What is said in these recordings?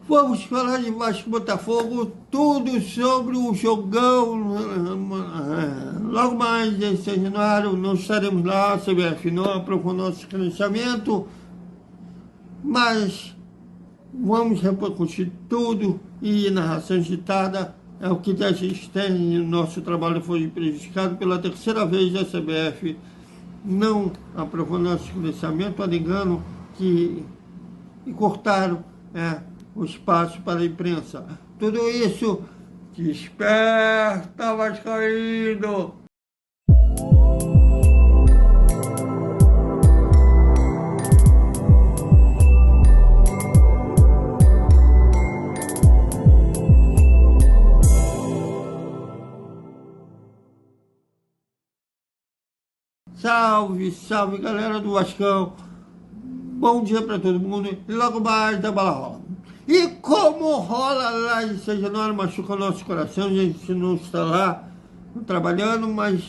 Vamos falar de Vasco e Botafogo, tudo sobre o jogão. Logo mais, em São Januário, não estaremos lá, a CBF não aprovou nosso credenciamento, mas vamos repercutir tudo e narração digitada é o que a gente tem. O nosso trabalho foi prejudicado pela terceira vez. A CBF não aprovou nosso credenciamento, alegando que cortaram o espaço para a imprensa. Tudo isso, desperta, vascaíno! Salve, salve, galera do Vascão! Bom dia para todo mundo e logo mais da bola rola. E como rola lá em São Januário, machuca o nosso coração, a gente não está lá trabalhando, mas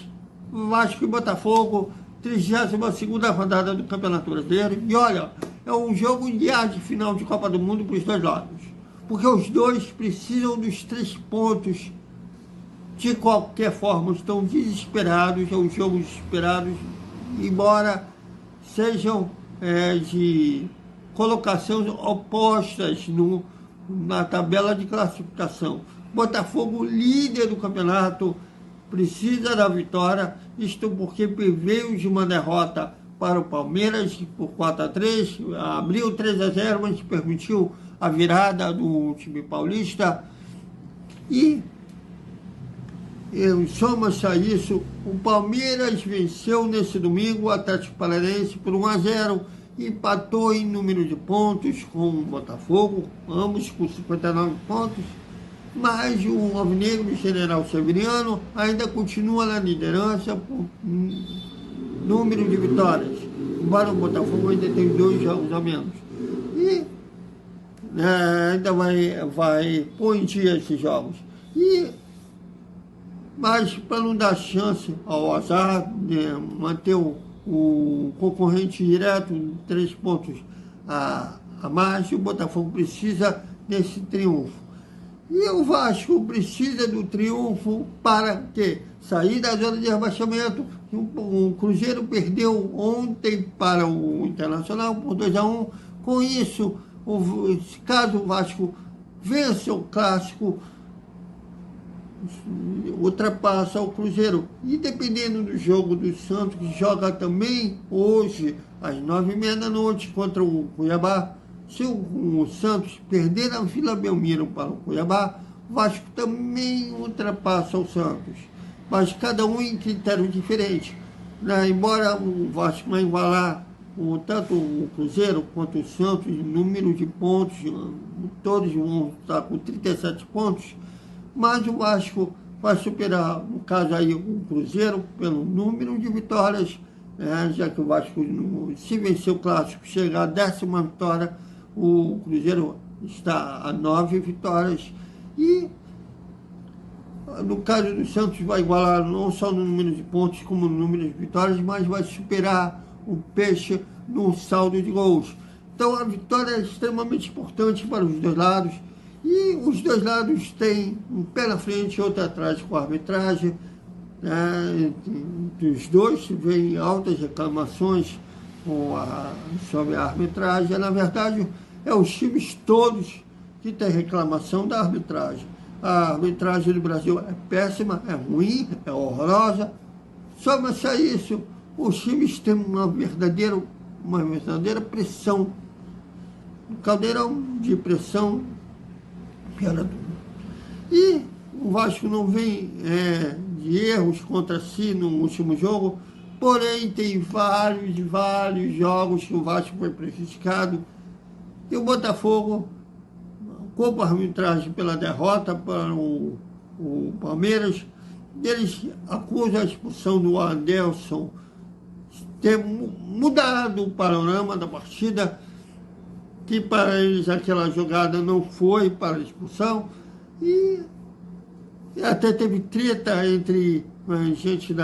Vasco e Botafogo, 32ª rodada do Campeonato Brasileiro. E olha, é um jogo de arte final de Copa do Mundo para os dois lados, porque os dois precisam dos 3 pontos. De qualquer forma, estão desesperados, é um jogo desesperado, embora sejam de colocações opostas na tabela de classificação. Botafogo, líder do campeonato, precisa da vitória, isto porque veio de uma derrota para o Palmeiras por 4-3, abriu 3-0, mas permitiu a virada do time paulista. E soma-se a isso, o Palmeiras venceu nesse domingo o Atlético Paranaense por 1-0, empatou em número de pontos com o Botafogo, ambos com 59 pontos, mas o alvinegro General Severiano ainda continua na liderança por número de vitórias, embora o Botafogo ainda tenha 2 jogos a menos. E ainda vai pôr em dia esses jogos. Mas para não dar chance ao azar, manter o concorrente direto 3 pontos a mais, o Botafogo precisa desse triunfo. E o Vasco precisa do triunfo para sair da zona de rebaixamento. O Cruzeiro perdeu ontem para o Internacional por 2-1. Com isso, caso o Vasco vença o clássico, ultrapassa o Cruzeiro. E dependendo do jogo do Santos, que joga também hoje às 9h30 da noite contra o Cuiabá, se o Santos perder na Vila Belmiro para o Cuiabá, o Vasco também ultrapassa o Santos, mas cada um em critério diferente, embora o Vasco vai igualar tanto o Cruzeiro quanto o Santos em número de pontos, todos vão estar com 37 pontos, mas o Vasco vai superar, no caso aí, o Cruzeiro pelo número de vitórias, já que o Vasco, se vencer o clássico, chegar à 10ª vitória, o Cruzeiro está a 9 vitórias. E no caso do Santos vai igualar não só no número de pontos como no número de vitórias, mas vai superar o Peixe no saldo de gols. Então a vitória é extremamente importante para os dois lados. E os dois lados têm um pé na frente e outro atrás com a arbitragem. Dos dois vem altas reclamações sobre a arbitragem. Na verdade, os times todos que têm reclamação da arbitragem. A arbitragem do Brasil é péssima, é ruim, é horrorosa. Soma-se a isso, os times têm uma verdadeira pressão, um caldeirão de pressão. E o Vasco não vem de erros contra si no último jogo, porém tem vários jogos que o Vasco foi prejudicado. E o Botafogo, culpa a arbitragem pela derrota para o Palmeiras, eles acusam a expulsão do Adelson ter mudado o panorama da partida, que para eles aquela jogada não foi para a expulsão, e até teve treta entre a gente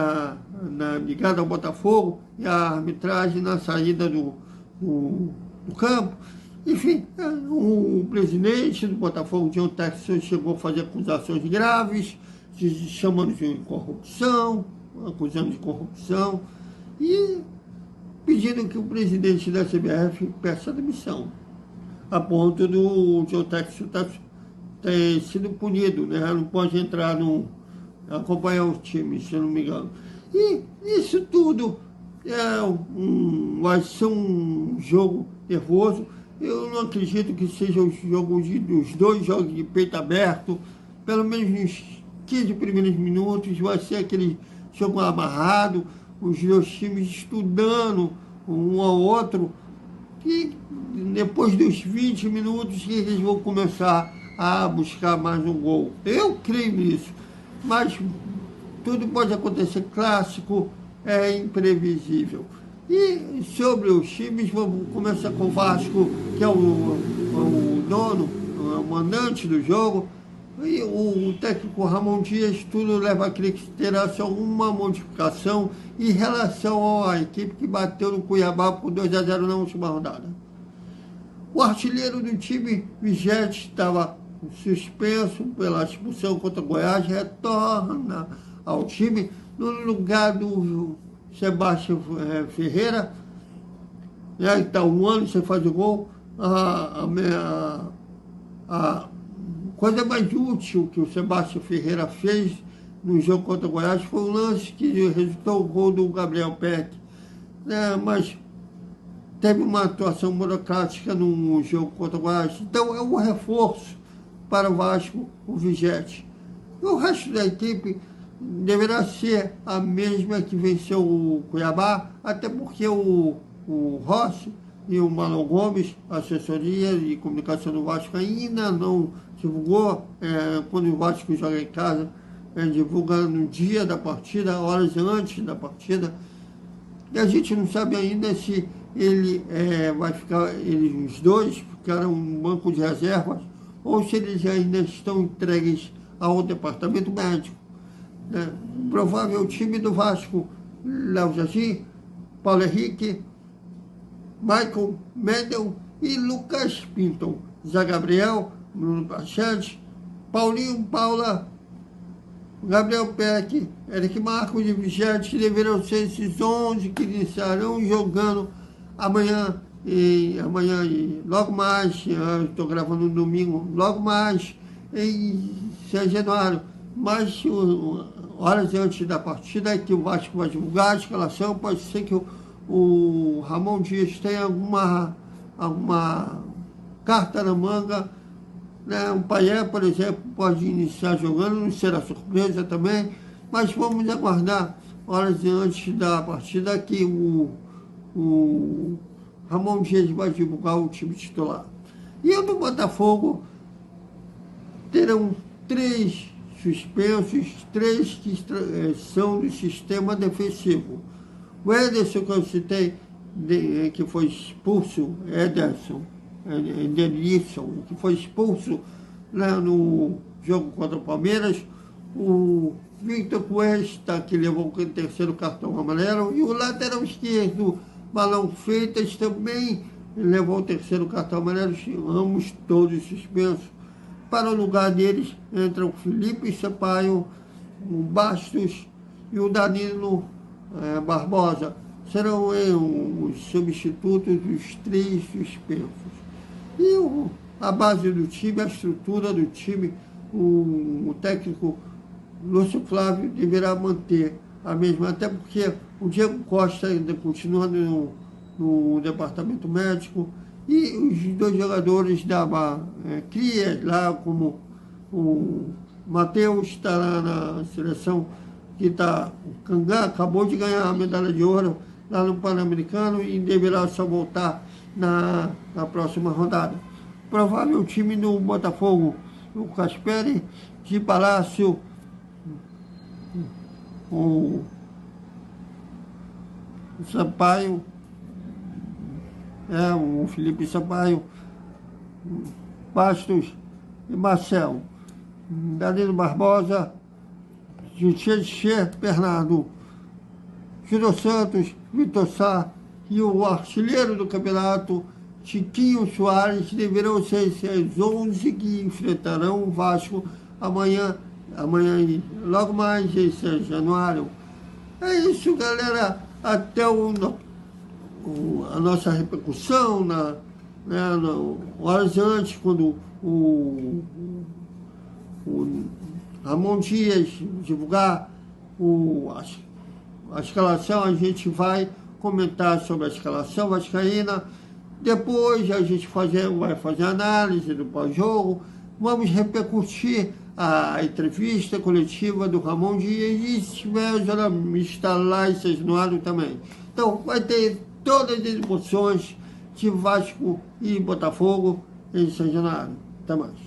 ligada ao Botafogo e a arbitragem na saída do campo. Enfim, o presidente do Botafogo, John Textor, chegou a fazer acusações graves, chamando de corrupção, acusando de corrupção, e pedindo que o presidente da CBF peça demissão, a ponto do John Textor ter sido punido, né? Não pode entrar acompanhar o time, se eu não me engano. E isso tudo vai ser um jogo nervoso. Eu não acredito que seja os dois jogos de peito aberto, pelo menos nos 15 primeiros minutos, vai ser aquele jogo amarrado, os dois times estudando um ao outro, e depois dos 20 minutos eles vão começar a buscar mais um gol. Eu creio nisso, mas tudo pode acontecer, clássico é imprevisível. E sobre os times, vamos começar com o Vasco, que é o dono, o mandante do jogo, e o técnico Ramon Dias, tudo leva a crer que terá só uma modificação em relação à equipe que bateu no Cuiabá por 2-0 na última rodada. O artilheiro do time, Vigete, estava suspenso pela expulsão contra o Goiás, retorna ao time no lugar do Sebastião Ferreira, né, está um ano sem fazer gol. A coisa mais útil que o Sebastião Ferreira fez no jogo contra o Goiás foi o lance que resultou o gol do Gabriel Peck, né, mas teve uma atuação burocrática no jogo contra o Goiás. Então é um reforço para o Vasco, o Vigete. E o resto da equipe deverá ser a mesma que venceu o Cuiabá, até porque o Rossi e o Marlon Gomes, assessoria de comunicação do Vasco, ainda não divulgou, quando o Vasco joga em casa, divulga no dia da partida, horas antes da partida, e a gente não sabe ainda se ele vai ficar, eles os dois ficaram no banco de reservas, ou se eles ainda estão entregues ao departamento médico. Né? Provável time do Vasco: Léo Jardim, Paulo Henrique, Michael Mendel e Lucas Pinto. Zé Gabriel, Bruno Pachete, Paulinho Paula, Gabriel Peck, Eric Marcos e Vigete, que deverão ser esses 11 que iniciarão jogando amanhã e logo mais, estou gravando no domingo, logo mais em São Januário, mas horas antes da partida é que o Vasco vai divulgar a escalação. Pode ser que o Ramon Dias tenha alguma carta na manga, né? O Paié, por exemplo, pode iniciar jogando, não será surpresa também, mas vamos aguardar horas antes da partida que o Ramon Dias vai divulgar o time titular. E o do Botafogo terão 3 suspensos, 3 que são do sistema defensivo. O Ederson, que eu citei, que foi expulso, Ederson, que foi expulso lá no jogo contra o Palmeiras, o Victor Cuesta, que levou o 3º cartão amarelo, e o lateral esquerdo, Balão Freitas, também levou o 3º cartão amarelo, ambos todos suspensos. Para o lugar deles entram o Felipe Sampaio, o Bastos e o Danilo Barbosa. Serão os substitutos dos 3 suspensos. E a base do time, a estrutura do time, o técnico Lúcio Flávio deverá manter a mesma, até porque o Diego Costa ainda continua no departamento médico, e os 2 jogadores da cria lá, como o Matheus está lá na seleção, que está, o Cangá acabou de ganhar a medalha de ouro lá no Pan-Americano e deverá só voltar na próxima rodada. Provável time do Botafogo: o Casperi, de Palácio, o Sampaio, o Felipe Sampaio, Bastos e Marcel, Danilo Barbosa, Tietchan, Bernardo, Júlio Santos, Vitor Sá e o artilheiro do campeonato, Chiquinho Soares deverão ser as 11 que enfrentarão o Vasco amanhã, logo mais em 6 de januário. É isso, galera. Até a nossa repercussão horas antes, quando o Ramon Dias divulgar a escalação, a gente vai comentar sobre a escalação vascaína. Depois a gente vai fazer análise do pós-jogo. Vamos repercutir a entrevista coletiva do Ramon Dias e se tiver o jornalista lá em São Januário também. Então vai ter todas as emoções de Vasco e Botafogo em São Januário. Até mais.